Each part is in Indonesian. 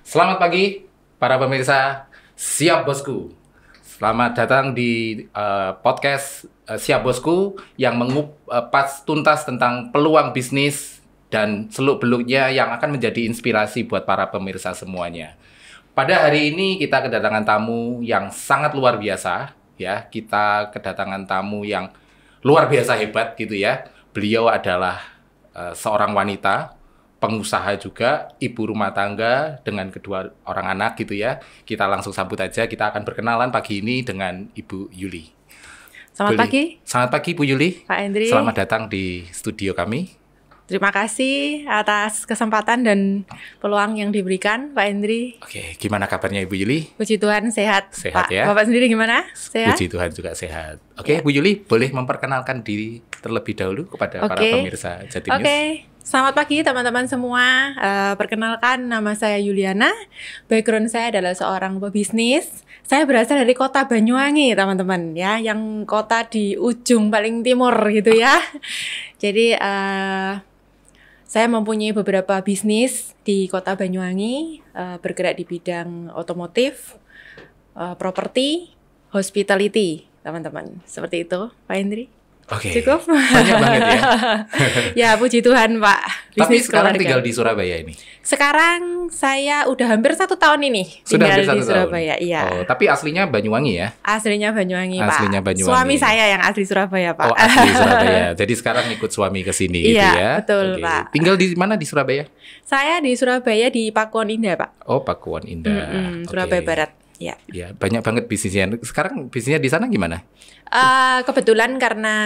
Selamat pagi para pemirsa Siap Bosku. Selamat datang di podcast Siap Bosku yang mengupas tuntas tentang peluang bisnis dan seluk-beluknya yang akan menjadi inspirasi buat para pemirsa semuanya. Pada hari ini kita kedatangan tamu yang sangat luar biasa ya. Kita kedatangan tamu yang luar biasa hebat gitu ya. Beliau adalah seorang wanita, pengusaha juga, ibu rumah tangga dengan kedua orang anak gitu ya. Kita langsung sambut aja, kita akan berkenalan pagi ini dengan Ibu Yuli. Selamat pagi. Selamat pagi Bu Yuli. Pak Hendri. Selamat datang di studio kami. Terima kasih atas kesempatan dan peluang yang diberikan Pak Hendri. Oke, gimana kabarnya Ibu Yuli? Puji Tuhan sehat. Sehat Pak. ya. Bapak sendiri gimana? Sehat? Puji Tuhan juga sehat. Oke, Ya. Bu Yuli boleh memperkenalkan diri terlebih dahulu kepada para pemirsa Jatim News. Oke. Selamat pagi teman-teman semua. Perkenalkan, nama saya Yuliana. Background saya adalah seorang pebisnis. Saya berasal dari kota Banyuwangi, teman-teman, ya, yang kota di ujung paling timur gitu ya. Jadi saya mempunyai beberapa bisnis di kota Banyuwangi, bergerak di bidang otomotif, properti, hospitality, teman-teman. Seperti itu, Pak Hendri. Oke. Cukup? Banyak banget ya. Ya, puji Tuhan, Pak. Tapi Bisnis sekarang keluarga. tinggal di Surabaya ini. Sekarang saya udah hampir 1 tahun ini Sudah hampir tinggal di 1 tahun. Surabaya. Iya. Oh, tapi aslinya Banyuwangi ya? Aslinya Banyuwangi, Pak. Aslinya Banyuwangi. Suami saya yang asli Surabaya, Pak. Oh, asli Surabaya. Jadi sekarang ikut suami ke sini gitu Iya, ya? betul, Oke. Pak. Tinggal di mana di Surabaya? Saya di Surabaya di Pakuan Indah, Pak. Oh, Pakuan Indah. Oke. Surabaya Barat. Ya. Ya, banyak banget bisnisnya. Sekarang bisnisnya di sana gimana? Kebetulan karena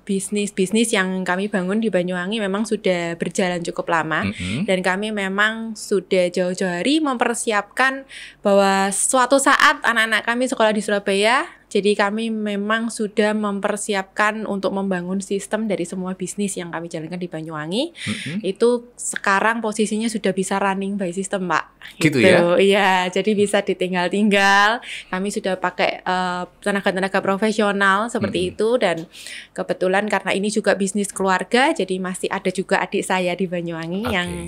bisnis yang kami bangun di Banyuwangi memang sudah berjalan cukup lama, dan kami memang sudah jauh-jauh hari mempersiapkan bahwa suatu saat anak-anak kami sekolah di Surabaya. Jadi kami memang sudah mempersiapkan untuk membangun sistem dari semua bisnis yang kami jalankan di Banyuwangi. Itu sekarang posisinya sudah bisa running by system, Pak. Gitu ya? Iya, jadi bisa ditinggal-tinggal. Kami sudah pakai tenaga-tenaga profesional seperti itu, dan kebetulan karena ini juga bisnis keluarga, jadi masih ada juga adik saya di Banyuwangi yang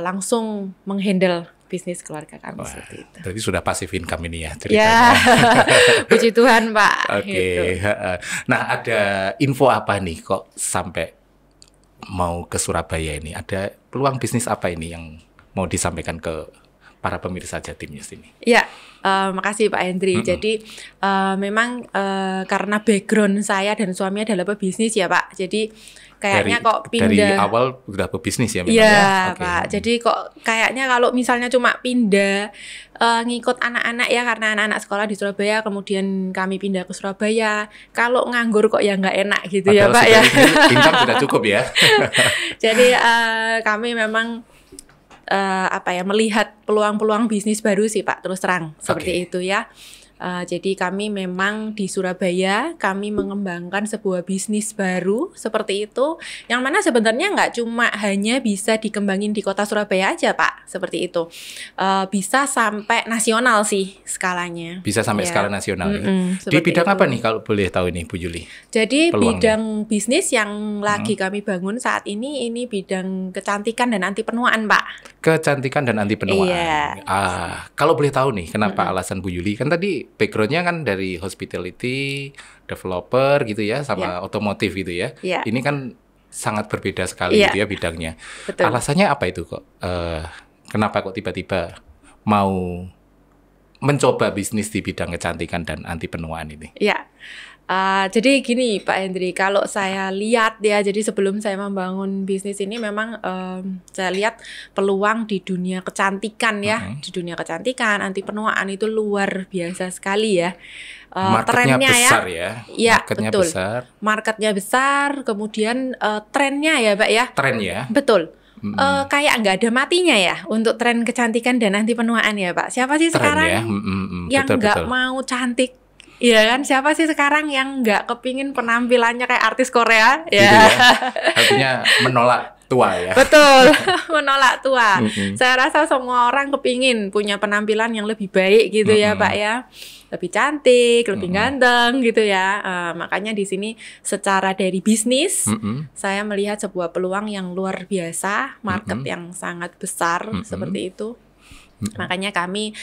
langsung menghandle bisnis keluarga kami. Wah, seperti itu. berarti sudah passive income ini ya Ya, ceritanya. puji Tuhan, Pak. Oke. Gitu. Nah, ada info apa nih kok sampai mau ke Surabaya ini? Ada peluang bisnis apa ini yang mau disampaikan ke para pemirsa Jatim News ini? Ya, makasih Pak Hendri. Jadi memang karena background saya dan suami adalah pebisnis ya, Pak. Jadi kayaknya kok pindah dari awal udah pebisnis ya memang ya, ya? Oke. Pak. Jadi kok kayaknya kalau misalnya cuma pindah ngikut anak-anak ya, karena anak-anak sekolah di Surabaya, kemudian kami pindah ke Surabaya. Kalau nganggur kok ya nggak enak gitu. Padahal ya, Pak ya. Income sudah cukup ya. Jadi kami memang melihat peluang-peluang bisnis baru sih, Pak, terus terang seperti itu ya. Jadi kami memang di Surabaya kami mengembangkan sebuah bisnis baru seperti itu, yang mana sebenarnya nggak cuma hanya bisa dikembangin di kota Surabaya aja, Pak, seperti itu. Bisa sampai nasional sih skalanya. Bisa sampai Ya. skala nasional ya. Di Seperti bidang itu. apa nih kalau boleh tahu ini Bu Yuli? Jadi Peluangnya. bidang bisnis yang lagi kami bangun saat ini bidang kecantikan dan anti penuaan, Pak. Kecantikan dan anti penuaan. Iya. Kalau boleh tahu nih, kenapa alasan Bu Yuli? Kan tadi background-nya kan dari hospitality, developer gitu ya, sama otomotif gitu ya. Iya. Ini kan sangat berbeda sekali Iya. gitu ya bidangnya. Betul. Alasannya apa itu kok? Kenapa kok tiba-tiba mau mencoba bisnis di bidang kecantikan dan anti penuaan ini? Ya, jadi gini Pak Hendri, kalau saya lihat ya, jadi sebelum saya membangun bisnis ini memang saya lihat peluang di dunia kecantikan ya, di dunia kecantikan, anti penuaan itu luar biasa sekali ya. Marketnya Trennya besar ya. Iya, Marketnya betul. besar. Marketnya besar, kemudian trennya ya, Pak ya. Tren ya. Betul. Kayak nggak ada matinya ya untuk tren kecantikan dan anti penuaan ya, Pak. Siapa sih Tren sekarang ya. yang nggak mau cantik? Iya kan, siapa sih sekarang yang nggak kepingin penampilannya kayak artis Korea? Gitu ya. Artinya menolak tua ya. Betul, menolak tua. Saya rasa semua orang kepingin punya penampilan yang lebih baik gitu ya, Pak ya. Lebih cantik, lebih ganteng gitu ya. Makanya di sini secara dari bisnis, saya melihat sebuah peluang yang luar biasa, market yang sangat besar seperti itu. Makanya kami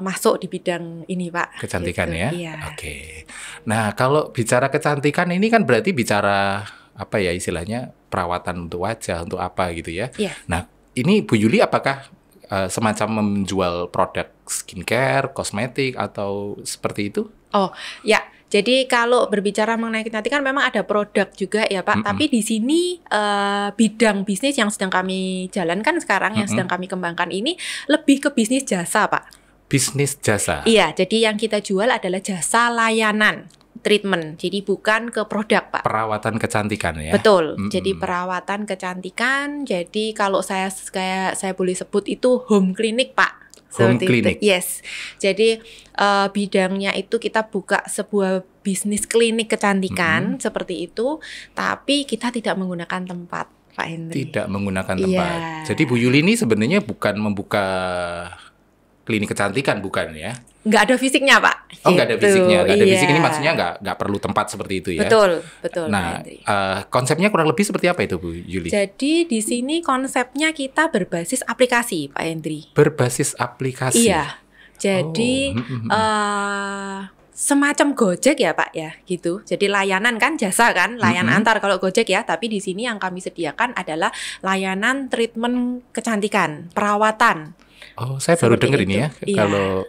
masuk di bidang ini, Pak. Kecantikan gitu. ya. Iya. Oke. Nah, kalau bicara kecantikan ini kan berarti bicara apa ya istilahnya perawatan untuk wajah, untuk apa gitu ya. Iya. Nah, ini Bu Yuli apakah semacam menjual produk skincare, kosmetik atau seperti itu? Oh, ya. Jadi kalau berbicara mengenai kecantikan memang ada produk juga ya Pak. Tapi di sini bidang bisnis yang sedang kami jalankan sekarang, yang sedang kami kembangkan ini lebih ke bisnis jasa Pak. Bisnis jasa? Iya, jadi yang kita jual adalah jasa layanan treatment. Jadi bukan ke produk Pak. Perawatan kecantikan ya? Betul. Jadi perawatan kecantikan. Jadi kalau saya boleh sebut itu home clinic Pak. Home clinic. Yes. Jadi bidangnya itu kita buka sebuah bisnis klinik kecantikan seperti itu, tapi kita tidak menggunakan tempat, Pak Henry. Tidak menggunakan tempat. Jadi Bu Yuli ini sebenarnya bukan membuka klinik kecantikan, bukan ya? Nggak ada fisiknya, Pak. Oh, nggak ada fisiknya. Nggak ada fisik ini maksudnya nggak perlu tempat seperti itu ya? Betul. Nah, konsepnya kurang lebih seperti apa itu Bu Yuli? Jadi di sini konsepnya kita berbasis aplikasi, Pak Hendri. Berbasis aplikasi? Iya. Jadi semacam Gojek ya Pak ya, gitu. Jadi layanan kan jasa kan, layanan antar kalau Gojek ya. Tapi di sini yang kami sediakan adalah layanan treatment kecantikan, perawatan. Oh, saya baru dengar ini ya. Iya. Kalau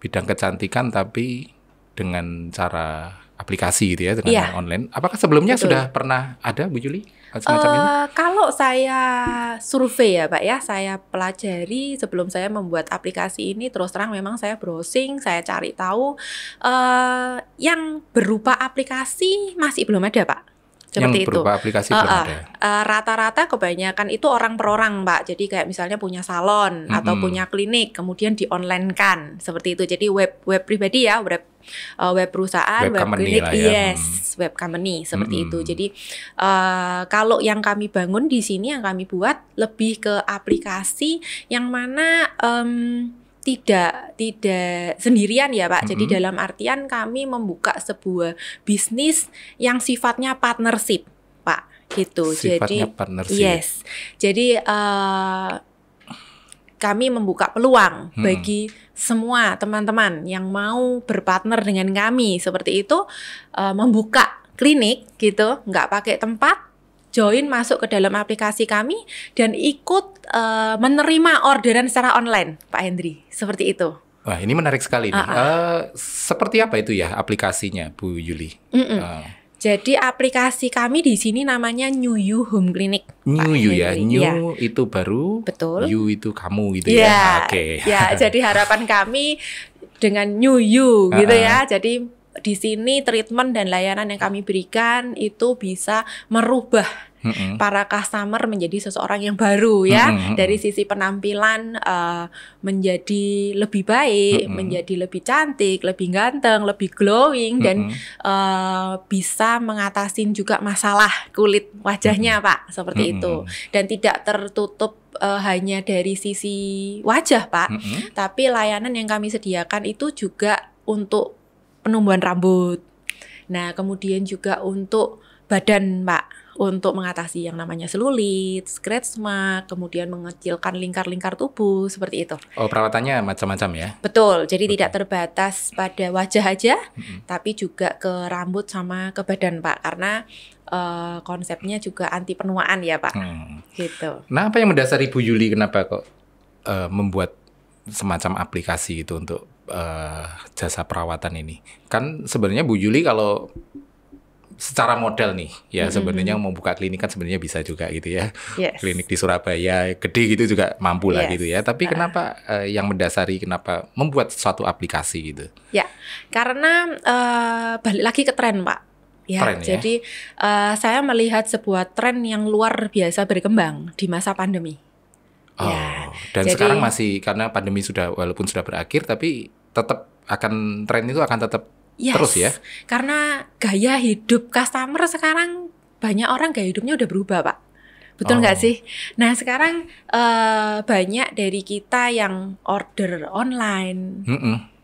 bidang kecantikan tapi dengan cara aplikasi gitu ya, dengan online. Apakah sebelumnya sudah pernah ada Bu Yuli semacam ini? Kalau saya survei ya Pak ya, saya pelajari sebelum saya membuat aplikasi ini, terus terang memang saya browsing, saya cari tahu yang berupa aplikasi masih belum ada Pak. Seperti yang berupa aplikasi belum ada. Rata-rata kebanyakan itu orang per orang, Pak. Jadi kayak misalnya punya salon atau punya klinik, kemudian di-online-kan seperti itu. Jadi web pribadi ya, web perusahaan, web klinik, web company seperti itu. Jadi kalau yang kami bangun di sini, yang kami buat lebih ke aplikasi yang mana tidak sendirian ya Pak. Jadi dalam artian kami membuka sebuah bisnis yang sifatnya partnership Pak, gitu. Sifatnya partnership. Yes. Jadi kami membuka peluang bagi semua teman-teman yang mau berpartner dengan kami seperti itu, membuka klinik gitu, nggak pakai tempat, join masuk ke dalam aplikasi kami dan ikut menerima orderan secara online, Pak Hendri. Seperti itu. Wah, ini menarik sekali nih. Seperti apa itu ya aplikasinya, Bu Yuli? Jadi aplikasi kami di sini namanya New You Home Clinic. New You ya, New itu baru, betul. You itu kamu gitu ya. Oke. Ya, jadi harapan kami dengan New You gitu ya. Jadi di sini treatment dan layanan yang kami berikan itu bisa merubah para customer menjadi seseorang yang baru ya, dari sisi penampilan menjadi lebih baik, menjadi lebih cantik, lebih ganteng, lebih glowing dan bisa mengatasin juga masalah kulit wajahnya Pak, seperti itu. Dan tidak tertutup hanya dari sisi wajah Pak, tapi layanan yang kami sediakan itu juga untuk penumbuhan rambut. Nah, kemudian juga untuk badan, Pak, untuk mengatasi yang namanya selulit, scratch mark, kemudian mengecilkan lingkar-lingkar tubuh, seperti itu. Oh, perawatannya macam-macam ya? Betul, jadi tidak terbatas pada wajah aja, tapi juga ke rambut sama ke badan, Pak, karena konsepnya juga anti penuaan ya, Pak. Gitu. Nah, apa yang mendasari Bu Yuli kenapa kok membuat semacam aplikasi itu untuk jasa perawatan ini? Kan sebenarnya Bu Yuli kalau secara model nih ya sebenarnya mau buka klinik kan sebenarnya bisa juga gitu ya. Klinik di Surabaya gede gitu juga mampu lah gitu ya. Tapi kenapa yang mendasari kenapa membuat suatu aplikasi gitu? Ya, karena balik lagi ke tren Pak. Ya, tren, jadi saya melihat sebuah tren yang luar biasa berkembang di masa pandemi. Oh, ya, dan jadi, sekarang masih karena pandemi walaupun sudah berakhir tapi tetap akan tren itu akan tetap terus ya. Karena gaya hidup customer sekarang banyak orang gaya hidupnya udah berubah, Pak. Betul nggak sih? Nah, sekarang banyak dari kita yang order online.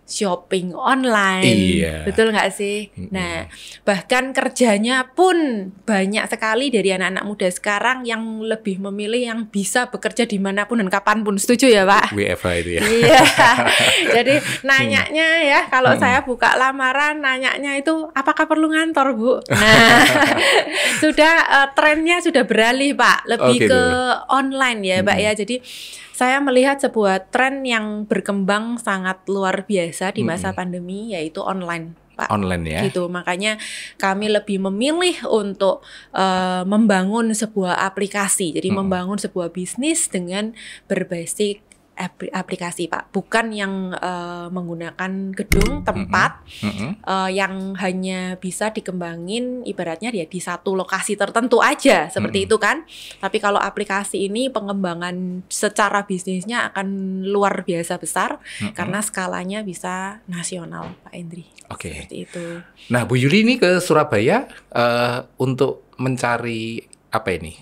shopping online, Iya. betul nggak sih? Nah, bahkan kerjanya pun banyak sekali dari anak-anak muda sekarang yang lebih memilih yang bisa bekerja dimanapun dan kapanpun. Setuju ya, Pak? WFH itu ya. Iya. Jadi nanyanya ya, kalau saya buka lamaran, nanyanya itu apakah perlu ngantor, Bu? Nah, sudah trennya sudah beralih, Pak, lebih Oke, ke tuh. online ya, Pak ya. Jadi saya melihat sebuah tren yang berkembang sangat luar biasa di masa pandemi, yaitu online, Pak. Online ya. Gitu. Makanya kami lebih memilih untuk membangun sebuah aplikasi. Jadi membangun sebuah bisnis dengan berbasis aplikasi, Pak. Bukan yang menggunakan gedung tempat yang hanya bisa dikembangin ibaratnya ya di satu lokasi tertentu aja seperti itu kan. Tapi kalau aplikasi ini pengembangan secara bisnisnya akan luar biasa besar karena skalanya bisa nasional, Pak Endri. Oke. Seperti itu. Nah, Bu Yuli ini ke Surabaya untuk mencari apa ini?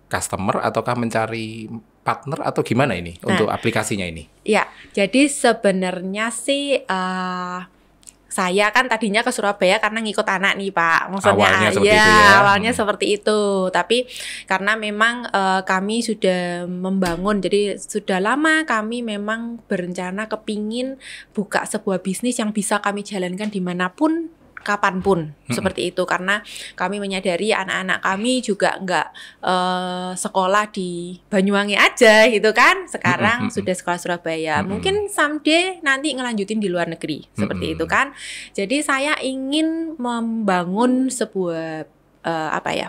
Customer ataukah mencari partner atau gimana ini untuk aplikasinya ini? Ya, jadi sebenarnya sih saya kan tadinya ke Surabaya karena ngikut anak nih, Pak. Maksudnya Awalnya seperti itu ya. Awalnya seperti itu. Tapi karena memang kami sudah membangun, jadi sudah lama kami memang berencana kepingin buka sebuah bisnis yang bisa kami jalankan dimanapun, kapanpun, seperti itu. Karena kami menyadari anak-anak kami juga nggak sekolah di Banyuwangi aja gitu kan. Sekarang sudah sekolah Surabaya. Mungkin someday nanti ngelanjutin di luar negeri, seperti itu kan. Jadi saya ingin membangun sebuah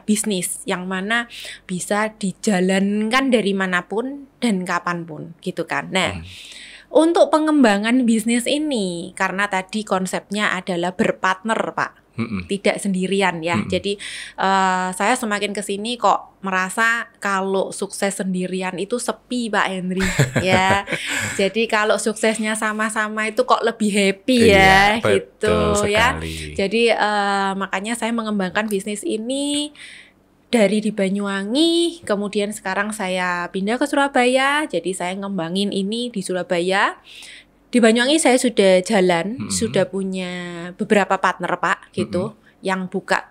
bisnis yang mana bisa dijalankan dari manapun dan kapanpun gitu kan. Nah, untuk pengembangan bisnis ini, karena tadi konsepnya adalah berpartner, Pak, tidak sendirian ya. Jadi saya semakin kesini kok merasa kalau sukses sendirian itu sepi, Pak Henry ya. Jadi kalau suksesnya sama-sama itu kok lebih happy ya, gitu ya. Jadi makanya saya mengembangkan bisnis ini dari di Banyuwangi, kemudian sekarang saya pindah ke Surabaya, jadi saya ngembangin ini di Surabaya. Di Banyuwangi saya sudah jalan, sudah punya beberapa partner, Pak, gitu, yang buka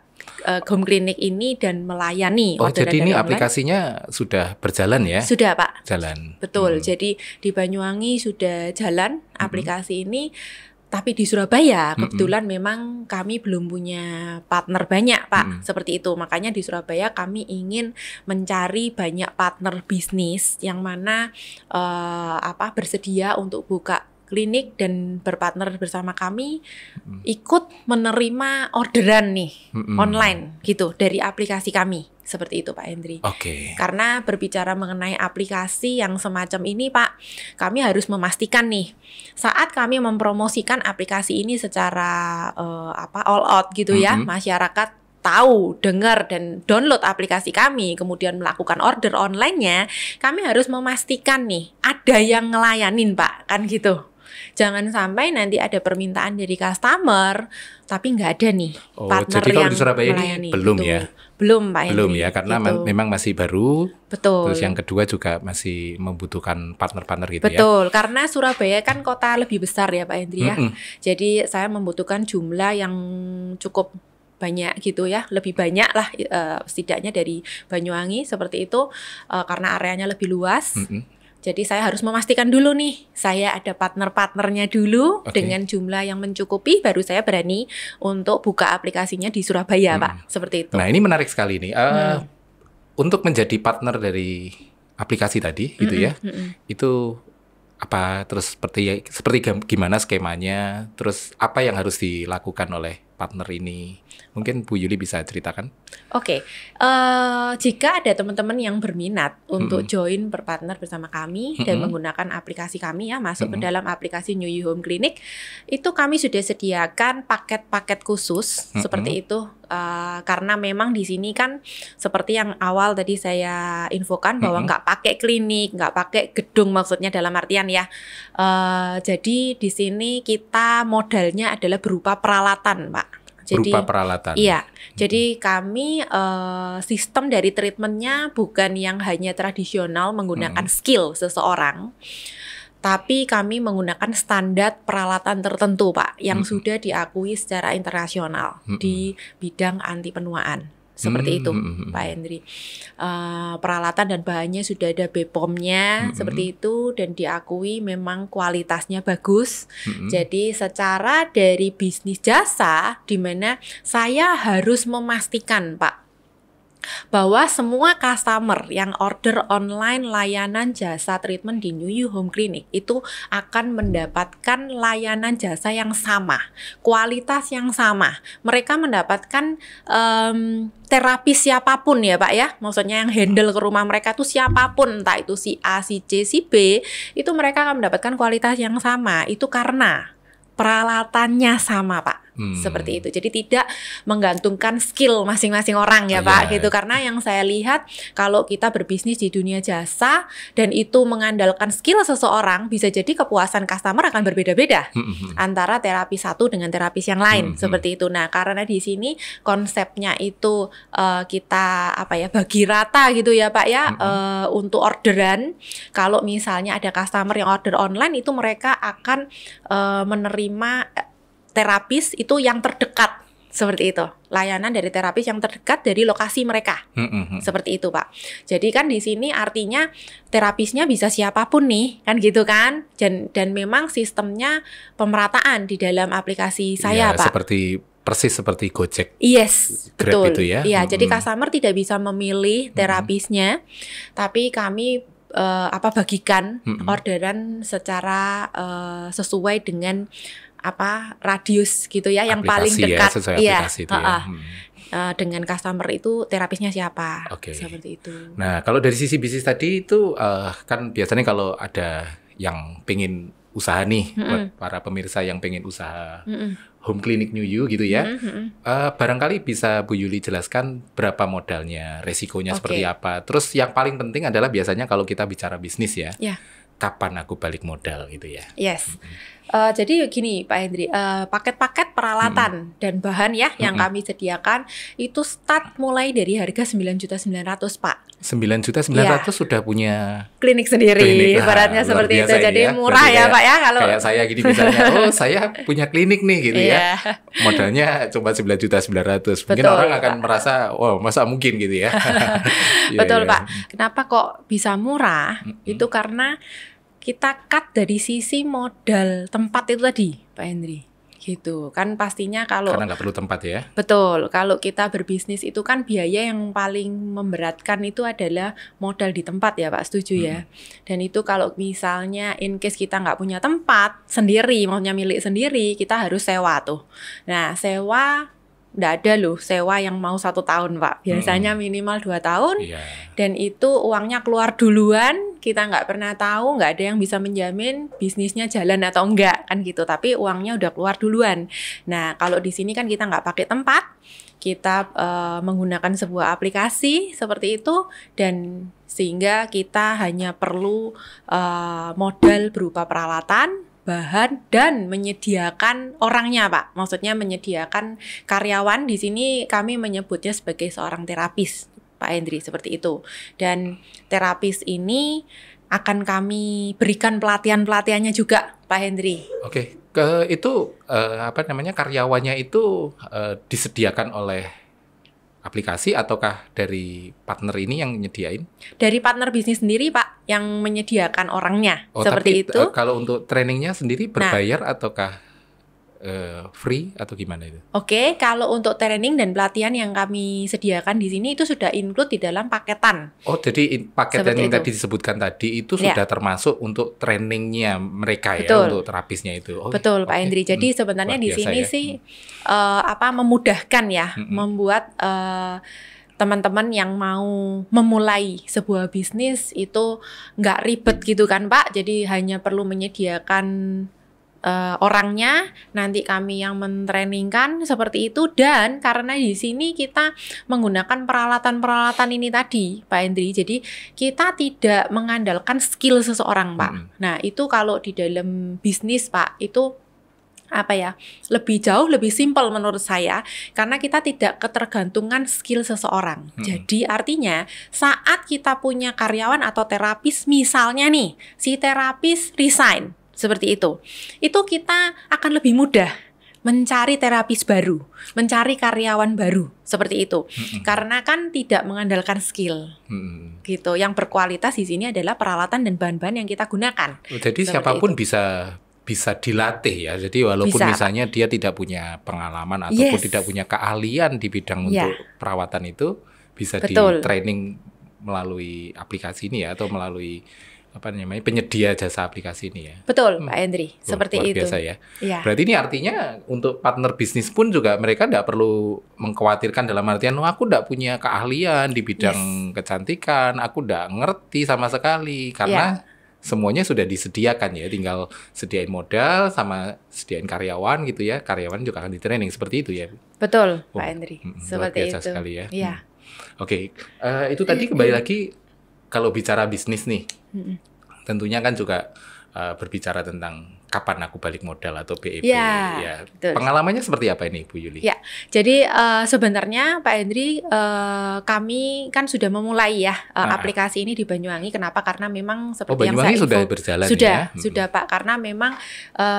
home clinic ini dan melayani. Oh, jadi ini aplikasinya sudah berjalan ya? Sudah, Pak. Jalan. Betul, jadi di Banyuwangi sudah jalan aplikasi ini. Tapi di Surabaya kebetulan memang kami belum punya partner banyak, Pak, seperti itu. Makanya di Surabaya kami ingin mencari banyak partner bisnis yang mana bersedia untuk buka klinik dan berpartner bersama kami, ikut menerima orderan nih online gitu dari aplikasi kami. Seperti itu, Pak Hendri. Oke. Karena berbicara mengenai aplikasi yang semacam ini, Pak, kami harus memastikan nih, saat kami mempromosikan aplikasi ini secara all out gitu ya, masyarakat tahu, dengar, dan download aplikasi kami, kemudian melakukan order online-nya, kami harus memastikan nih, ada yang ngelayanin, Pak, kan gitu. Jangan sampai nanti ada permintaan dari customer, tapi nggak ada nih partner jadi kalau yang di Surabaya melayani. ini belum Betul. ya? Belum, Pak Henry. Belum ya, karena gitu. memang masih baru. Betul. Terus yang kedua juga masih membutuhkan partner-partner gitu ya? Betul, karena Surabaya kan kota lebih besar ya, Pak Hendri ya. Jadi saya membutuhkan jumlah yang cukup banyak gitu ya, lebih banyak lah setidaknya dari Banyuwangi seperti itu, karena areanya lebih luas. Jadi saya harus memastikan dulu nih, saya ada partner-partnernya dulu dengan jumlah yang mencukupi, baru saya berani untuk buka aplikasinya di Surabaya, Pak. Seperti itu. Nah, ini menarik sekali nih. Untuk menjadi partner dari aplikasi tadi, gitu ya, itu apa? Terus seperti gimana skemanya? Terus apa yang harus dilakukan oleh partner ini? Mungkin Bu Yuli bisa ceritakan? Oke, jika ada teman-teman yang berminat untuk join berpartner bersama kami dan menggunakan aplikasi kami ya, masuk ke dalam aplikasi New You Home Clinic, itu kami sudah sediakan paket-paket khusus seperti itu, karena memang di sini kan seperti yang awal tadi saya infokan bahwa nggak pakai klinik, nggak pakai gedung, maksudnya dalam artian ya. Jadi di sini kita modalnya adalah berupa peralatan, Pak. Jadi, berupa peralatan. Iya, jadi kami sistem dari treatmentnya bukan yang hanya tradisional menggunakan skill seseorang, Tapi kami menggunakan standar peralatan tertentu, Pak, yang sudah diakui secara internasional di bidang anti penuaan. Seperti itu, Pak Hendri. Peralatan dan bahannya sudah ada BPOM-nya, seperti itu, dan diakui memang kualitasnya bagus. Jadi secara dari bisnis jasa, di mana saya harus memastikan, Pak, bahwa semua customer yang order online layanan jasa treatment di New You Home Clinic itu akan mendapatkan layanan jasa yang sama, kualitas yang sama. Mereka mendapatkan terapis siapapun ya Pak ya, maksudnya yang handle ke rumah mereka tuh siapapun, entah itu si A, si C, si B, itu mereka akan mendapatkan kualitas yang sama. Itu karena peralatannya sama Pak. Seperti itu. Jadi tidak menggantungkan skill masing-masing orang ya Pak gitu. Karena yang saya lihat kalau kita berbisnis di dunia jasa dan itu mengandalkan skill seseorang, bisa jadi kepuasan customer akan berbeda-beda antara terapis satu dengan terapis yang lain. Seperti itu. Nah, karena di sini konsepnya itu kita bagi rata gitu ya Pak ya, untuk orderan. Kalau misalnya ada customer yang order online, itu mereka akan menerima terapis itu yang terdekat, seperti itu. Layanan dari terapis yang terdekat dari lokasi mereka. Seperti itu, Pak. Jadi kan di sini artinya terapisnya bisa siapapun nih, kan gitu kan? Dan memang sistemnya pemerataan di dalam aplikasi saya, Pak. Persis seperti Gojek. Yes, Grab betul. Itu ya. Iya, jadi customer tidak bisa memilih terapisnya, tapi kami bagikan orderan secara sesuai dengan radius gitu ya, yang paling dekat dengan customer itu terapisnya siapa. Seperti itu. Nah, kalau dari sisi bisnis tadi itu kan biasanya kalau ada yang pengen usaha nih, buat para pemirsa yang pengen usaha home clinic New You gitu ya, barangkali bisa Bu Yuli jelaskan berapa modalnya, resikonya seperti apa. Terus yang paling penting adalah biasanya kalau kita bicara bisnis ya, kapan aku balik modal gitu ya. Yes. Jadi gini Pak Hendri, paket-paket peralatan dan bahan ya yang kami sediakan itu start mulai dari harga 9.900.000 Pak. 9.900.000 sudah punya klinik sendiri, ibaratnya seperti itu. Jadi ya, murah ya Pak ya kalau kayak saya gini misalnya, saya punya klinik nih gitu ya. Modalnya cuma 9.900.000. Mungkin orang akan merasa, wow, masa mungkin gitu ya. Betul Pak. Kenapa kok bisa murah? Itu karena kita cut dari sisi modal tempat itu tadi, Pak Hendri. Gitu. Kan pastinya kalau karena nggak perlu tempat ya. Betul. Kalau kita berbisnis itu kan biaya yang paling memberatkan itu adalah modal di tempat ya Pak, setuju ya. Dan itu kalau misalnya in case kita nggak punya tempat sendiri, maksudnya milik sendiri, kita harus sewa tuh. Nah, sewa nggak ada loh sewa yang mau 1 tahun Pak, biasanya minimal 2 tahun, dan itu uangnya keluar duluan, kita nggak pernah tahu, nggak ada yang bisa menjamin bisnisnya jalan atau enggak kan gitu, tapi uangnya udah keluar duluan. Nah kalau di sini kan kita nggak pakai tempat, kita menggunakan sebuah aplikasi seperti itu, dan sehingga kita hanya perlu modal berupa peralatan, bahan, dan menyediakan orangnya Pak. Maksudnya menyediakan karyawan. Di sini kami menyebutnya sebagai seorang terapis Pak Hendri, seperti itu. Dan terapis ini akan kami berikan pelatihan-pelatihannya juga Pak Hendri. Oke. Itu karyawannya itu disediakan oleh aplikasi ataukah dari partner ini yang nyediain? Dari partner bisnis sendiri Pak, yang menyediakan orangnya. Seperti tapi, itu. Kalau untuk trainingnya sendiri berbayar ataukah free atau gimana itu? Oke, kalau untuk training dan pelatihan yang kami sediakan di sini itu sudah include di dalam paketan. Oh, jadi paket yang tadi disebutkan tadi itu sudah termasuk untuk trainingnya mereka. Betul. Ya, untuk terapisnya itu. Betul Pak Hendri. Jadi sebenarnya di sini sih memudahkan ya, membuat teman-teman yang mau memulai sebuah bisnis itu nggak ribet gitu kan Pak. Jadi hanya perlu menyediakan orangnya, nanti kami yang mentrainingkan seperti itu. Dan karena di sini kita menggunakan peralatan-peralatan ini tadi Pak Hendri, jadi kita tidak mengandalkan skill seseorang Pak. Nah itu kalau di dalam bisnis Pak, itu lebih jauh, lebih simpel menurut saya, karena kita tidak ketergantungan skill seseorang. Jadi artinya saat kita punya karyawan atau terapis, misalnya nih si terapis resign seperti itu kita akan lebih mudah mencari terapis baru, mencari karyawan baru seperti itu, karena kan tidak mengandalkan skill, gitu. Yang berkualitas di sini adalah peralatan dan bahan-bahan yang kita gunakan. Jadi siapapun bisa dilatih ya. Jadi walaupun misalnya dia tidak punya pengalaman ataupun tidak punya keahlian di bidang untuk perawatan itu, bisa di training melalui aplikasi ini ya, atau melalui penyedia jasa aplikasi ini ya. Betul, Pak Hendri, seperti luar itu. Biasa ya. Berarti ini artinya untuk partner bisnis pun juga mereka tidak perlu mengkhawatirkan dalam artian, aku tidak punya keahlian di bidang kecantikan, aku tidak ngerti sama sekali, karena semuanya sudah disediakan ya, tinggal sediain modal sama sediain karyawan gitu ya. Karyawan juga akan di training seperti itu ya. Betul, Pak Hendri, seperti luar biasa itu. Sekali ya. Iya. Oke, itu tadi kembali lagi kalau bicara bisnis nih. Tentunya kan juga berbicara tentang kapan aku balik modal atau BEP. Ya. Pengalamannya seperti apa ini, Bu Yuli? Ya, jadi sebenarnya Pak Hendri, kami kan sudah memulai ya aplikasi ini di Banyuwangi. Kenapa? Karena memang seperti yang saya info, sudah berjalan sudah Pak. Karena memang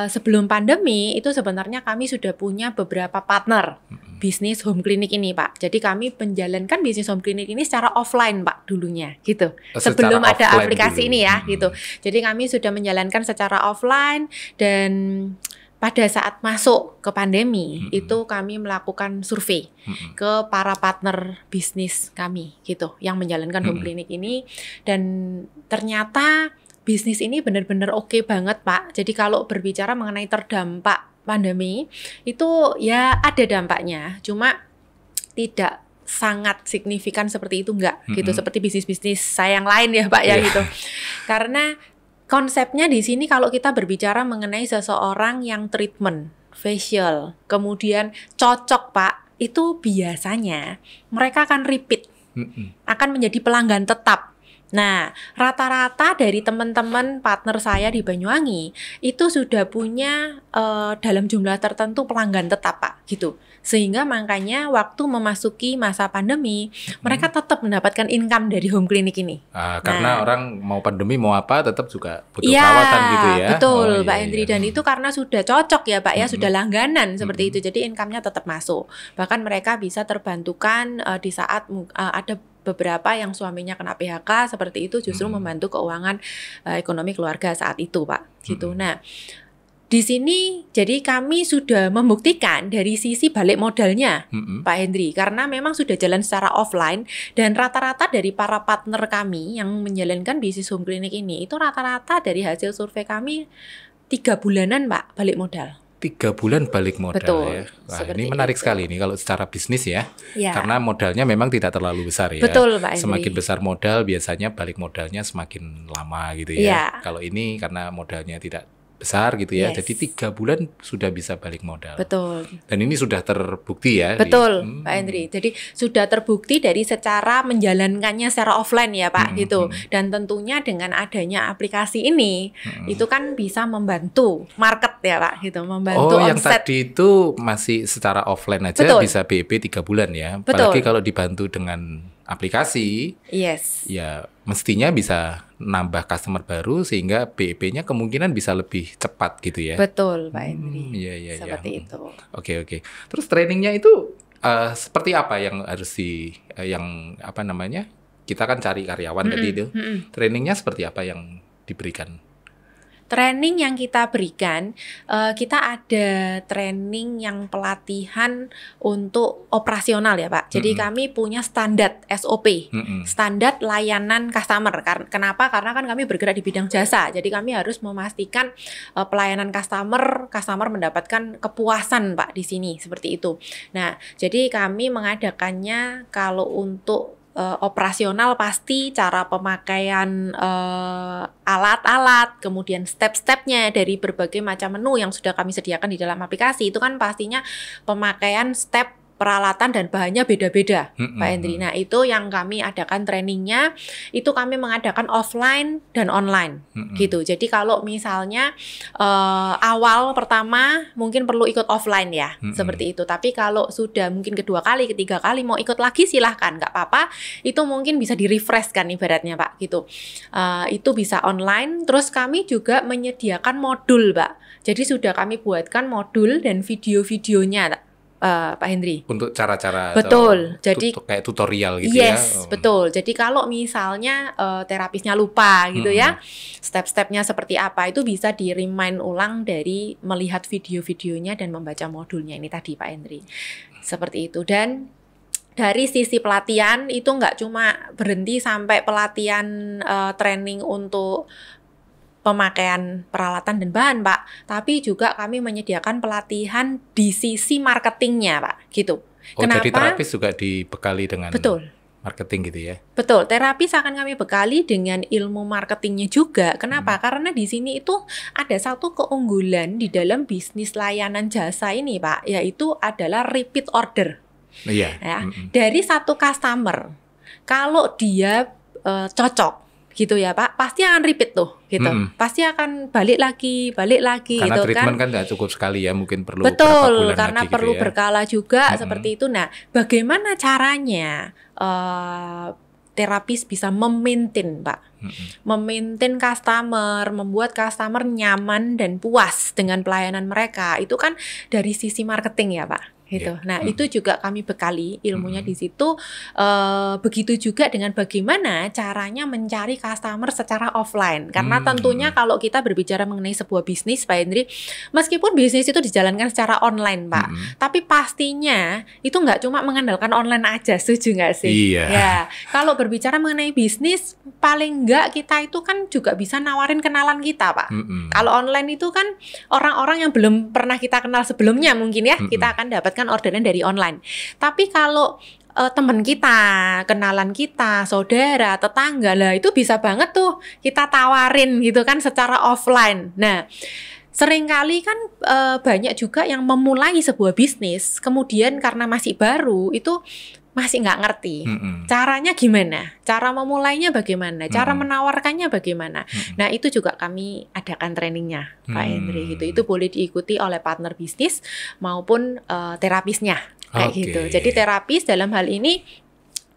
sebelum pandemi itu sebenarnya kami sudah punya beberapa partner bisnis home clinic ini, Pak. Jadi kami menjalankan bisnis home clinic ini secara offline, Pak, dulunya, gitu. Sebelum ada aplikasi ini ya, gitu. Jadi kami sudah menjalankan secara offline, dan pada saat masuk ke pandemi itu kami melakukan survei ke para partner bisnis kami, gitu, yang menjalankan home clinic ini, dan ternyata bisnis ini benar-benar oke banget, Pak. Jadi kalau berbicara mengenai terdampak pandemi itu ya ada dampaknya, cuma tidak sangat signifikan seperti itu, enggak gitu, seperti bisnis-bisnis saya yang lain ya, Pak, ya gitu. Karena konsepnya di sini kalau kita berbicara mengenai seseorang yang treatment facial, kemudian cocok, Pak, itu biasanya mereka akan repeat, akan menjadi pelanggan tetap. Nah, rata-rata dari teman-teman partner saya di Banyuwangi itu sudah punya dalam jumlah tertentu pelanggan tetap, Pak, gitu. Sehingga makanya waktu memasuki masa pandemi, mereka tetap mendapatkan income dari home clinic ini. Karena orang mau pandemi mau apa tetap juga butuh perawatan gitu ya. Betul, Pak Hendri. Dan itu karena sudah cocok ya, Pak, ya, sudah langganan seperti itu. Jadi income-nya tetap masuk. Bahkan mereka bisa terbantukan di saat ada beberapa yang suaminya kena PHK seperti itu, justru membantu keuangan ekonomi keluarga saat itu, Pak, gitu. Nah, di sini jadi kami sudah membuktikan dari sisi balik modalnya, Pak Hendri, karena memang sudah jalan secara offline, dan rata-rata dari para partner kami yang menjalankan bisnis home clinic ini itu rata-rata dari hasil survei kami 3 bulanan, Pak, balik modal. 3 bulan balik modal. Betul, ya. Wah, ini menarik sekali ini kalau secara bisnis ya. Karena modalnya memang tidak terlalu besar ya. Betul, Pak Hendri. Semakin besar modal biasanya balik modalnya semakin lama gitu ya. Kalau ini karena modalnya tidak besar gitu ya. Jadi 3 bulan sudah bisa balik modal. Betul. Dan ini sudah terbukti ya. Betul, Pak Hendri. Jadi sudah terbukti dari secara menjalankannya secara offline ya, Pak, gitu. Dan tentunya dengan adanya aplikasi ini, itu kan bisa membantu market ya, Pak, gitu, membantu yang omset. tadi itu masih secara offline aja bisa BEP 3 bulan ya. Apalagi kalau dibantu dengan aplikasi, ya mestinya bisa nambah customer baru sehingga BEP-nya kemungkinan bisa lebih cepat gitu ya. Betul, Pak Hendri. Seperti itu. Oke. Terus trainingnya itu seperti apa yang harus kita kan cari karyawan tadi itu. Trainingnya seperti apa yang diberikan? Training yang kita berikan, kita ada training yang pelatihan untuk operasional ya, Pak. Jadi kami punya standar SOP, standar layanan customer. Kenapa? Karena kan kami bergerak di bidang jasa. Jadi kami harus memastikan pelayanan customer mendapatkan kepuasan, Pak, di sini seperti itu. Nah, jadi kami mengadakannya kalau untuk operasional pasti cara pemakaian alat-alat, kemudian step-stepnya dari berbagai macam menu yang sudah kami sediakan di dalam aplikasi, itu kan pastinya pemakaian step peralatan dan bahannya beda-beda, Pak Hendri. Nah, itu yang kami adakan trainingnya, itu kami mengadakan offline dan online, gitu. Jadi kalau misalnya awal pertama mungkin perlu ikut offline ya, seperti itu. Tapi kalau sudah mungkin kedua kali, ketiga kali mau ikut lagi silahkan, nggak apa-apa. Itu mungkin bisa di-refresh kan ibaratnya Pak, gitu. Itu bisa online. Terus kami juga menyediakan modul, Pak. Jadi sudah kami buatkan modul dan video-videonya, Pak Hendri. Untuk cara-cara. Betul. Jadi kayak tutorial gitu ya. Yes, betul. Jadi kalau misalnya terapisnya lupa gitu ya, step-stepnya seperti apa, itu bisa di-remind ulang dari melihat video-videonya dan membaca modulnya ini tadi, Pak Hendri. Seperti itu. Dan dari sisi pelatihan itu nggak cuma berhenti sampai pelatihan training untuk pemakaian peralatan dan bahan, Pak. Tapi juga kami menyediakan pelatihan di sisi marketingnya, Pak. Gitu. Kenapa? Jadi terapis juga dibekali dengan Betul. marketing gitu ya? Betul. Terapis akan kami bekali dengan ilmu marketingnya juga. Kenapa? Karena di sini itu ada satu keunggulan di dalam bisnis layanan jasa ini, Pak. Yaitu adalah repeat order. Iya. Ya. Dari satu customer, kalau dia cocok, gitu ya Pak, pasti akan repeat tuh, gitu. Pasti akan balik lagi, karena gitu treatment kan. Kan nggak cukup sekali ya, mungkin perlu Betul, berapa bulan karena lagi perlu gitu ya. berkala juga seperti itu. Nah, bagaimana caranya terapis bisa memaintain, Pak? Memaintain customer, membuat customer nyaman dan puas dengan pelayanan mereka. Itu kan dari sisi marketing ya Pak. Gitu. Nah, itu juga kami bekali ilmunya di situ. Begitu juga dengan bagaimana caranya mencari customer secara offline. Karena tentunya kalau kita berbicara mengenai sebuah bisnis, Pak Hendri, meskipun bisnis itu dijalankan secara online, Pak, tapi pastinya itu nggak cuma mengandalkan online aja, setuju nggak sih? Iya. Ya, kalau berbicara mengenai bisnis, paling nggak kita itu kan juga bisa nawarin kenalan kita, Pak. Kalau online itu kan orang-orang yang belum pernah kita kenal sebelumnya mungkin ya, kita akan dapat orderan dari online. Tapi kalau teman kita, kenalan kita, saudara, tetangga lah, itu bisa banget tuh kita tawarin gitu kan secara offline. Nah, seringkali kan banyak juga yang memulai sebuah bisnis, kemudian karena masih baru itu masih nggak ngerti caranya gimana, cara memulainya bagaimana, cara menawarkannya bagaimana. Nah, itu juga kami adakan trainingnya, Pak Hendri. Itu boleh diikuti oleh partner bisnis maupun terapisnya kayak gitu. Jadi terapis dalam hal ini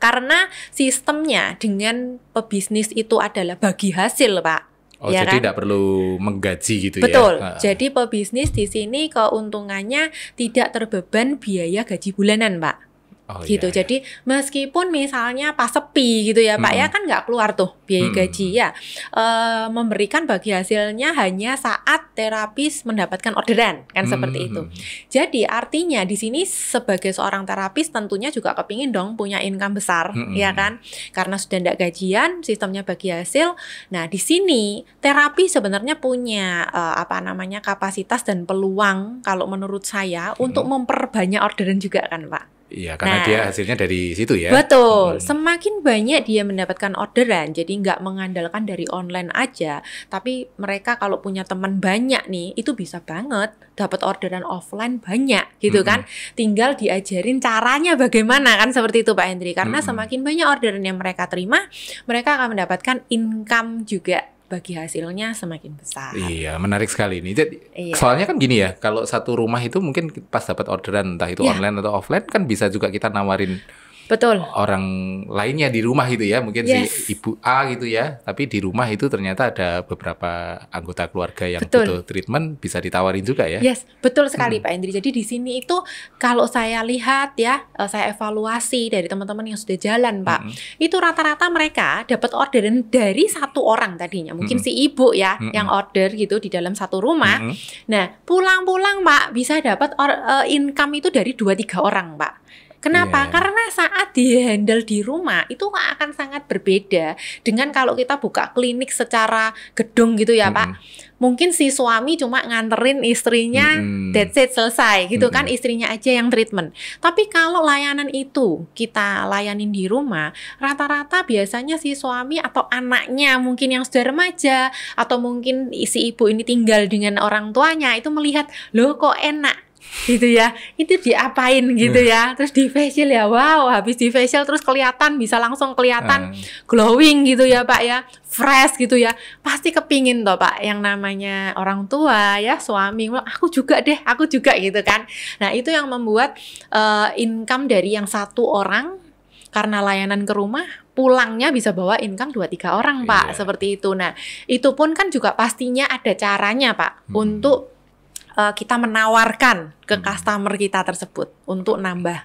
karena sistemnya dengan pebisnis itu adalah bagi hasil, Pak. Oh, ya jadi kan? tidak perlu menggaji gitu Betul. ya? Betul. Jadi pebisnis di sini keuntungannya tidak terbeban biaya gaji bulanan, Pak. Gitu. Iya. Jadi meskipun misalnya pas sepi gitu ya Pak ya, kan nggak keluar tuh biaya gaji ya, memberikan bagi hasilnya hanya saat terapis mendapatkan orderan kan seperti itu. Jadi artinya di sini sebagai seorang terapis tentunya juga kepingin dong punya income besar ya kan, karena sudah tidak gajian, sistemnya bagi hasil. Nah, di sini terapi sebenarnya punya kapasitas dan peluang kalau menurut saya untuk memperbanyak orderan juga kan Pak. Iya, karena dia hasilnya dari situ ya. Betul. Semakin banyak dia mendapatkan orderan, jadi nggak mengandalkan dari online aja, tapi mereka kalau punya teman banyak nih, itu bisa banget dapat orderan offline banyak gitu kan. Tinggal diajarin caranya bagaimana kan seperti itu Pak Hendri. Karena semakin banyak orderan yang mereka terima, mereka akan mendapatkan income juga. Bagi hasilnya semakin besar. Iya, menarik sekali ini. Jadi, soalnya kan gini ya, kalau satu rumah itu mungkin pas dapat orderan entah itu online atau offline kan bisa juga kita nawarin Betul. orang lainnya di rumah gitu ya, mungkin si ibu A gitu ya, tapi di rumah itu ternyata ada beberapa anggota keluarga yang butuh treatment, bisa ditawarin juga ya. Yes, betul sekali Pak Hendri. Jadi di sini itu kalau saya lihat ya, saya evaluasi dari teman-teman yang sudah jalan Pak, itu rata-rata mereka dapat orderan dari satu orang tadinya, mungkin si ibu ya yang order gitu di dalam satu rumah. Nah, pulang-pulang Pak bisa dapat income itu dari 2-3 orang Pak. Kenapa? Karena saat di-handle di rumah itu akan sangat berbeda dengan kalau kita buka klinik secara gedung gitu ya Pak. Mungkin si suami cuma nganterin istrinya, that's it, selesai gitu kan, istrinya aja yang treatment. Tapi kalau layanan itu kita layanin di rumah, rata-rata biasanya si suami atau anaknya mungkin yang sudah remaja, atau mungkin si ibu ini tinggal dengan orang tuanya, itu melihat, loh kok enak gitu ya, itu diapain gitu ya, terus di facial ya, wow, habis di facial terus bisa langsung kelihatan glowing gitu ya Pak ya, fresh gitu ya, pasti kepingin toh Pak, yang namanya orang tua ya, suami, aku juga gitu kan. Nah itu yang membuat income dari yang satu orang karena layanan ke rumah, pulangnya bisa bawa income 2-3 orang Pak, seperti itu. Nah itu pun kan juga pastinya ada caranya Pak, untuk kita menawarkan ke customer kita tersebut untuk nambah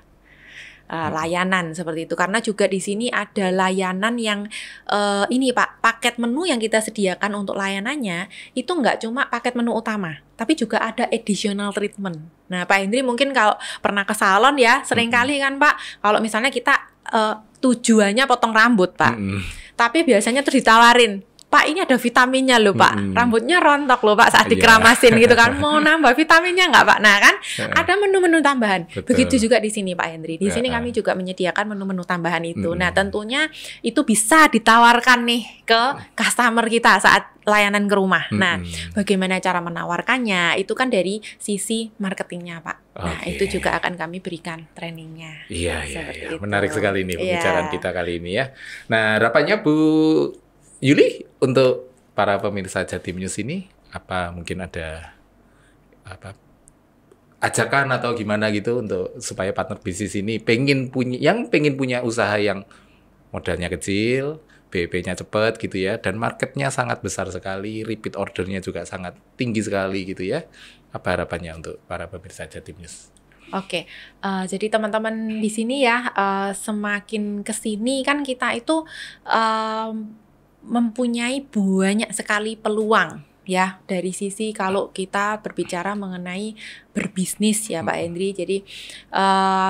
layanan seperti itu. Karena juga di sini ada layanan yang ini Pak, paket menu yang kita sediakan untuk layanannya itu nggak cuma paket menu utama, tapi juga ada additional treatment. Nah Pak Hendri mungkin kalau pernah ke salon ya, seringkali kan Pak, kalau misalnya kita tujuannya potong rambut Pak, tapi biasanya terus ditawarin, Pak ini ada vitaminnya loh Pak, rambutnya rontok loh Pak saat dikeramasin gitu kan, mau nambah vitaminnya nggak Pak? Nah kan ada menu-menu tambahan. Betul. Begitu juga di sini Pak Hendri, di sini kami juga menyediakan menu-menu tambahan itu. Nah tentunya itu bisa ditawarkan nih ke customer kita saat layanan ke rumah. Nah bagaimana cara menawarkannya, itu kan dari sisi marketingnya Pak. Nah itu juga akan kami berikan trainingnya. Iya. Menarik sekali nih pembicaraan kita kali ini ya. Nah harapannya Bu Yuli untuk para pemirsa Jatim News ini, apa mungkin ada ajakan atau gimana gitu untuk supaya partner bisnis ini pengen punya usaha yang modalnya kecil, BEP-nya cepat gitu ya, dan marketnya sangat besar sekali, repeat ordernya juga sangat tinggi sekali gitu ya. Apa harapannya untuk para pemirsa Jatim News? Oke, jadi teman-teman di sini ya, semakin kesini kan kita itu mempunyai banyak sekali peluang ya dari sisi kalau kita berbicara mengenai berbisnis ya Pak Hendri. Jadi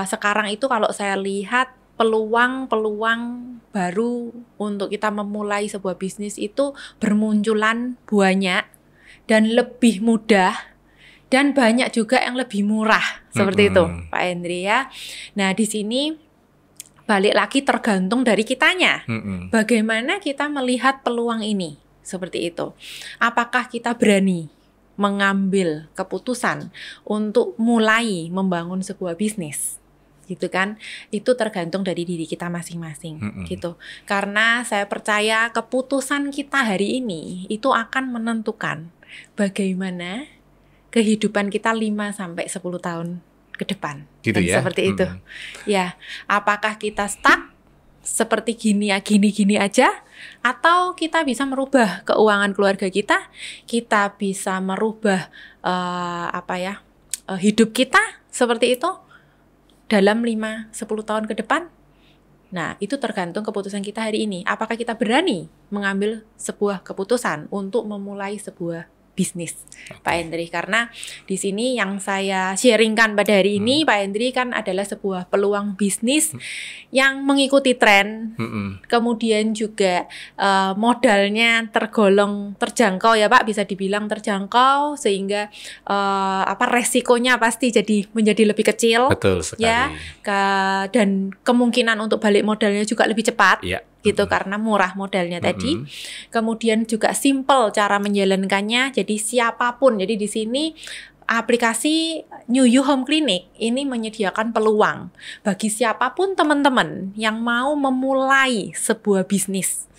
sekarang itu kalau saya lihat peluang-peluang baru untuk kita memulai sebuah bisnis itu bermunculan banyak dan lebih mudah dan banyak juga yang lebih murah seperti itu Pak Hendri ya. Nah di sini balik lagi tergantung dari kitanya. Bagaimana kita melihat peluang ini seperti itu. Apakah kita berani mengambil keputusan untuk mulai membangun sebuah bisnis? Gitu kan? Itu tergantung dari diri kita masing-masing gitu. Karena saya percaya keputusan kita hari ini itu akan menentukan bagaimana kehidupan kita 5 sampai 10 tahun ke depan gitu ya. Seperti itu. Ya, apakah kita stuck seperti gini aja atau kita bisa merubah keuangan keluarga kita bisa merubah hidup kita seperti itu dalam 5-10 tahun ke depan. Nah, itu tergantung keputusan kita hari ini. Apakah kita berani mengambil sebuah keputusan untuk memulai sebuah bisnis, Pak Hendri. Karena di sini yang saya sharingkan pada hari ini, Pak Hendri, kan adalah sebuah peluang bisnis yang mengikuti tren, kemudian juga modalnya tergolong terjangkau ya Pak, bisa dibilang terjangkau, sehingga resikonya pasti menjadi lebih kecil. Betul sekali. Ya, dan kemungkinan untuk balik modalnya juga lebih cepat. Ya. Gitu karena murah modalnya tadi. Kemudian juga simple cara menjalankannya. Jadi siapapun. Jadi di sini aplikasi New You Home Clinic ini menyediakan peluang bagi siapapun teman-teman yang mau memulai sebuah bisnis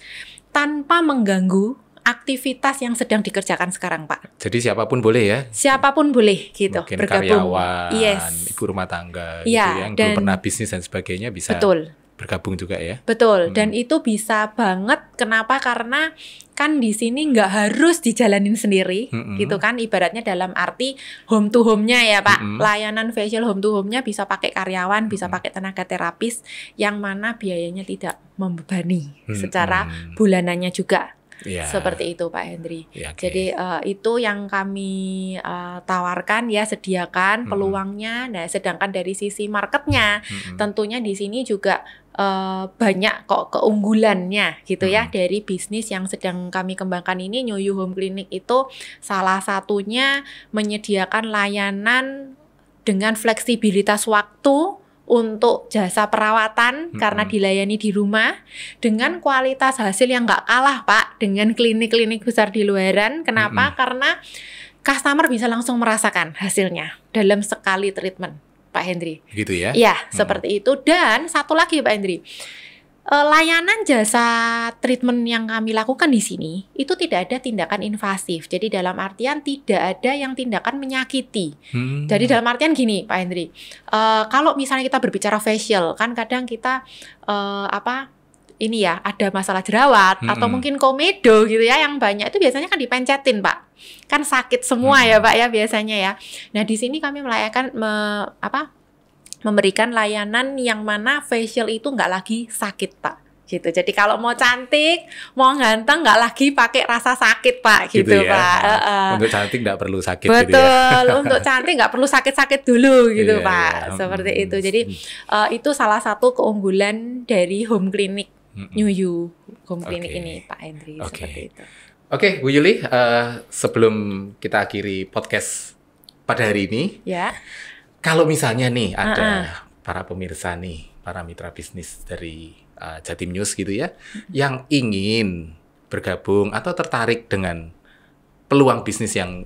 tanpa mengganggu aktivitas yang sedang dikerjakan sekarang, Pak. Jadi siapapun boleh ya? Siapapun boleh gitu. Mungkin bergabung. Karyawan, ibu rumah tangga gitu ya, yang belum pernah bisnis dan sebagainya bisa. Betul. Bergabung juga ya. Betul, dan itu bisa banget. Kenapa? Karena kan di sini nggak harus dijalanin sendiri, gitu kan. Ibaratnya dalam arti home to home-nya ya Pak. Layanan facial home to home-nya bisa pakai karyawan, bisa pakai tenaga terapis, yang mana biayanya tidak membebani secara bulanannya juga. Ya. Seperti itu Pak Hendri. Ya, okay. Jadi itu yang kami tawarkan ya, sediakan peluangnya. Nah, sedangkan dari sisi marketnya, tentunya di sini juga banyak kok keunggulannya gitu ya dari bisnis yang sedang kami kembangkan ini. New You Home Clinic itu salah satunya menyediakan layanan dengan fleksibilitas waktu untuk jasa perawatan karena dilayani di rumah dengan kualitas hasil yang nggak kalah Pak dengan klinik-klinik besar di luaran. Kenapa? Karena customer bisa langsung merasakan hasilnya dalam sekali treatment, Pak Hendri. Gitu ya? Iya, seperti itu. Dan satu lagi Pak Hendri, layanan jasa treatment yang kami lakukan di sini itu tidak ada tindakan invasif. Jadi dalam artian tidak ada yang tindakan menyakiti. Jadi dalam artian gini, Pak Hendri, kalau misalnya kita berbicara facial, kan kadang kita ini ya ada masalah jerawat atau mungkin komedo gitu ya, yang banyak itu biasanya kan dipencetin, Pak. Kan sakit semua ya, Pak ya biasanya ya. Nah di sini kami melayakan memberikan layanan yang mana facial itu nggak lagi sakit, Pak. Gitu. Jadi kalau mau cantik, mau ganteng nggak lagi pakai rasa sakit, Pak. Gitu ya? Pak. Untuk cantik nggak perlu sakit. Betul. Gitu ya? Untuk cantik nggak perlu sakit-sakit dulu, gitu Pak. Seperti itu. Jadi itu salah satu keunggulan dari home clinic New You Home Clinic ini, Pak Hendri. Seperti itu. Oke, Bu Yuli, sebelum kita akhiri podcast pada hari ini, ya. Kalau misalnya nih ada para pemirsa nih, para mitra bisnis dari Jatim News gitu ya, yang ingin bergabung atau tertarik dengan peluang bisnis yang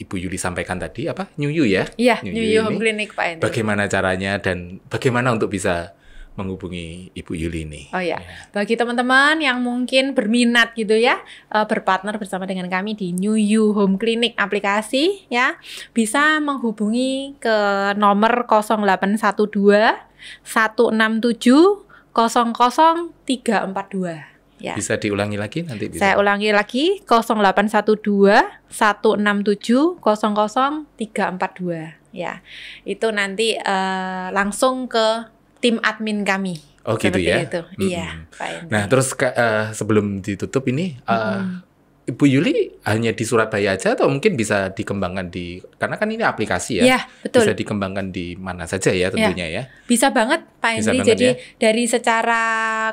Ibu Yuli sampaikan tadi, New You ya? Iya, New You Home Clinic, Pak Hendri. Bagaimana caranya dan bagaimana untuk bisa menghubungi Ibu Yuli ini? Oh ya, bagi teman-teman yang mungkin berminat gitu ya, berpartner bersama dengan kami di New You Home Clinic aplikasi ya, bisa menghubungi ke nomor 0812 167 00342. Ya. Bisa diulangi lagi nanti bisa. Saya ulangi lagi 0812 167 00342 ya. Itu nanti langsung ke tim admin kami. Oh gitu ya. Itu. Iya, Pak Hendri. Nah, terus sebelum ditutup ini Ibu Yuli hanya di Surabaya aja atau mungkin bisa dikembangkan karena kan ini aplikasi ya. Iya, betul. Bisa dikembangkan di mana saja ya tentunya ya. Bisa banget Pak Hendri. Jadi dari secara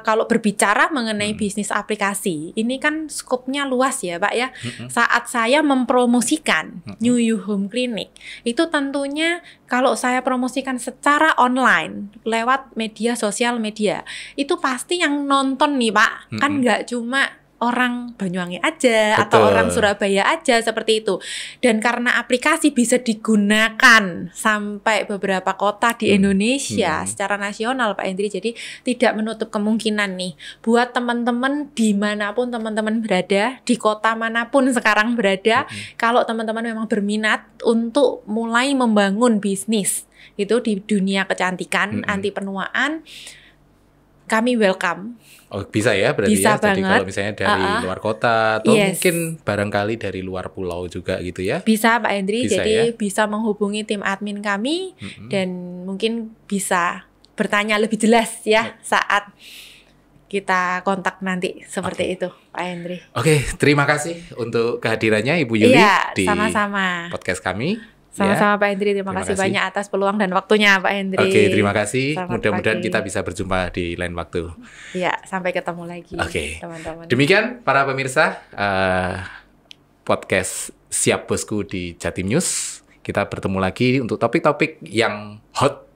kalau berbicara mengenai bisnis aplikasi, ini kan skopnya luas ya, Pak ya. Saat saya mempromosikan New You Home Clinic, itu tentunya kalau saya promosikan secara online lewat media sosial media, itu pasti yang nonton nih, Pak. Kan nggak cuma orang Banyuwangi aja. Betul. Atau orang Surabaya aja seperti itu. Dan karena aplikasi bisa digunakan sampai beberapa kota di Indonesia secara nasional, Pak Hendri, jadi tidak menutup kemungkinan nih buat teman-teman dimanapun teman-teman berada, di kota manapun sekarang berada, kalau teman-teman memang berminat untuk mulai membangun bisnis itu di dunia kecantikan, anti penuaan, kami welcome. Oh bisa ya berarti bisa ya. Jadi banget. kalau misalnya dari luar kota atau mungkin barangkali dari luar pulau juga gitu ya. Bisa Pak Hendri, bisa, jadi ya? bisa menghubungi tim admin kami dan mungkin bisa bertanya lebih jelas ya saat kita kontak nanti seperti itu Pak Hendri. Oke, terima kasih untuk kehadirannya Ibu Yuli di sama-sama. podcast kami. Sama-sama Pak Hendri, terima kasih banyak atas peluang dan waktunya Pak Hendri. Oke, terima kasih. Mudah-mudahan kita bisa berjumpa di lain waktu. Iya, sampai ketemu lagi teman-teman. Demikian para pemirsa podcast Siap Bosku di Jatim News. Kita bertemu lagi untuk topik-topik yang hot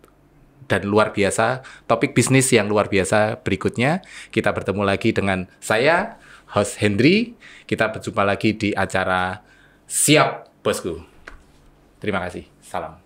dan luar biasa, topik bisnis yang luar biasa berikutnya. Kita bertemu lagi dengan saya, host Hendri. Kita berjumpa lagi di acara Siap Bosku. Terima kasih. Salam.